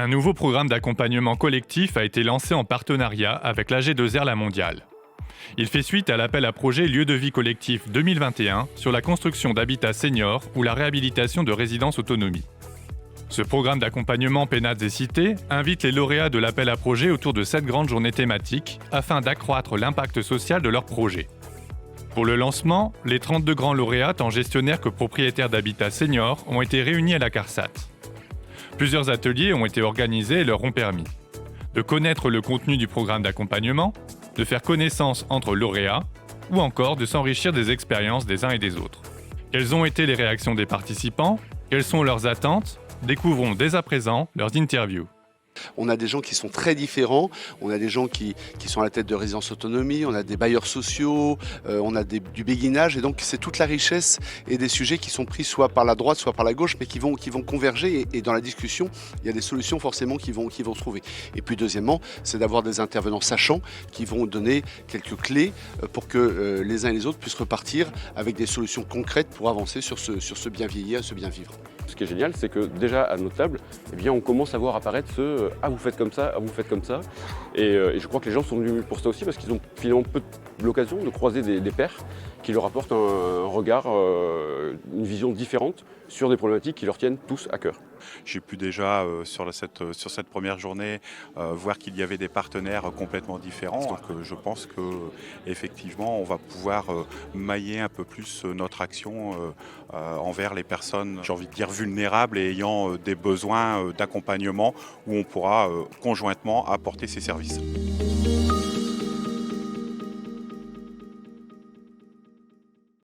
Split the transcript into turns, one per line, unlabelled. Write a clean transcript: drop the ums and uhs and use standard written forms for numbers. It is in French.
Un nouveau programme d'accompagnement collectif a été lancé en partenariat avec l'AG2R La Mondiale. Il fait suite à l'appel à projet Lieu de vie collectif 2021 sur la construction d'habitats seniors ou la réhabilitation de résidences autonomie. Ce programme d'accompagnement Pénates et Cités invite les lauréats de l'appel à projet autour de 7 grandes journées thématiques afin d'accroître l'impact social de leur projet. Pour le lancement, les 32 grands lauréats, tant gestionnaires que propriétaires d'habitats seniors, ont été réunis à la CARSAT. Plusieurs ateliers ont été organisés et leur ont permis de connaître le contenu du programme d'accompagnement, de faire connaissance entre lauréats ou encore de s'enrichir des expériences des uns et des autres. Quelles ont été les réactions des participants? Quelles sont leurs attentes? Découvrons dès à présent leurs interviews.
On a des gens qui sont très différents, on a des gens qui sont à la tête de résidences autonomie, on a des bailleurs sociaux, on a du béguinage, et donc c'est toute la richesse et des sujets qui sont pris soit par la droite, soit par la gauche, mais qui vont converger, et dans la discussion, il y a des solutions forcément qui vont se trouver. Et puis deuxièmement, c'est d'avoir des intervenants sachants qui vont donner quelques clés pour que les uns et les autres puissent repartir avec des solutions concrètes pour avancer sur ce bien vieillir, ce bien vivre.
Ce qui est génial, c'est que déjà à notre table, eh bien, on commence à voir apparaître ce « ah vous faites comme ça, ah vous faites comme ça ». Et je crois que les gens sont venus pour ça aussi parce qu'ils ont finalement peu l'occasion de croiser des pairs qui leur apportent un regard, une vision différente sur des problématiques qui leur tiennent tous à cœur.
J'ai pu déjà sur cette première journée voir qu'il y avait des partenaires complètement différents. Donc je pense qu'effectivement on va pouvoir mailler un peu plus notre action envers les personnes, j'ai envie de dire vulnérables et ayant des besoins d'accompagnement où on pourra conjointement apporter ces services.